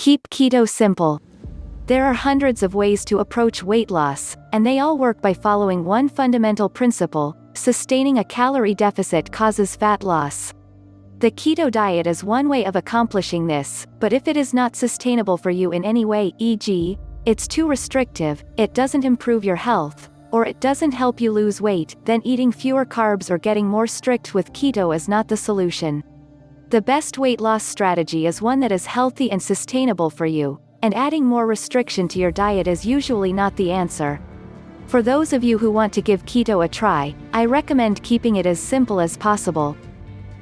Keep keto simple. There are hundreds of ways to approach weight loss, and they all work by following one fundamental principle: sustaining a calorie deficit causes fat loss. The keto diet is one way of accomplishing this, but if it is not sustainable for you in any way, e.g., it's too restrictive, it doesn't improve your health, or it doesn't help you lose weight, then eating fewer carbs or getting more strict with keto is not the solution. The best weight loss strategy is one that is healthy and sustainable for you, and adding more restriction to your diet is usually not the answer. For those of you who want to give keto a try, I recommend keeping it as simple as possible.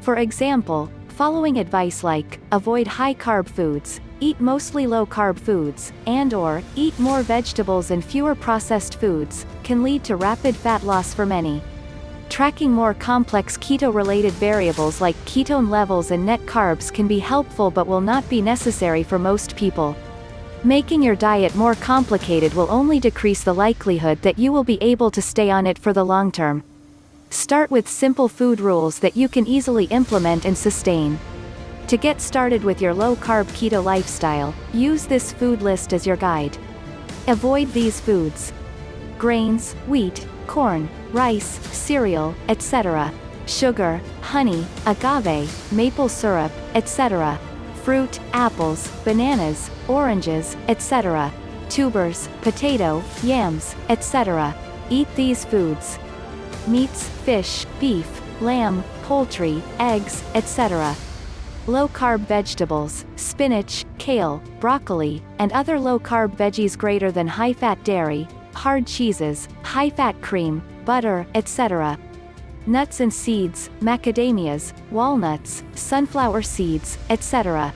For example, following advice like, avoid high-carb foods, eat mostly low-carb foods, and/or eat more vegetables and fewer processed foods, can lead to rapid fat loss for many. Tracking more complex keto-related variables like ketone levels and net carbs can be helpful but will not be necessary for most people. Making your diet more complicated will only decrease the likelihood that you will be able to stay on it for the long term. Start with simple food rules that you can easily implement and sustain. To get started with your low-carb keto lifestyle, use this food list as your guide. Avoid these foods: grains, wheat, corn, rice, cereal, etc. Sugar, honey, agave, maple syrup, etc. Fruit, apples, bananas, oranges, etc. Tubers, potato, yams, etc. Eat these foods. Meats, fish, beef, lamb, poultry, eggs, etc. Low-carb vegetables, spinach, kale, broccoli, and other low-carb veggies greater than high-fat dairy, hard cheeses, high-fat cream, butter, etc. Nuts and seeds, macadamias, walnuts, sunflower seeds, etc.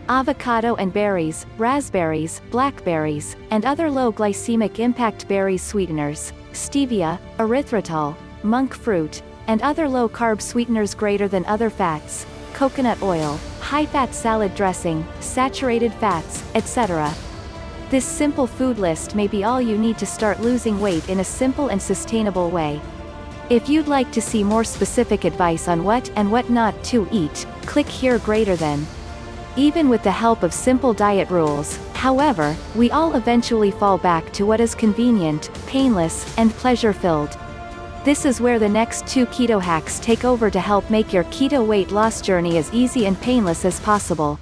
Avocado and berries, raspberries, blackberries, and other low glycemic impact berries sweeteners, stevia, erythritol, monk fruit, and other low-carb sweeteners greater than other fats, coconut oil, high-fat salad dressing, saturated fats, etc. This simple food list may be all you need to start losing weight in a simple and sustainable way. If you'd like to see more specific advice on what and what not to eat, click here greater than. Even with the help of simple diet rules, however, we all eventually fall back to what is convenient, painless, and pleasure-filled. This is where the next 2 keto hacks take over to help make your keto weight loss journey as easy and painless as possible.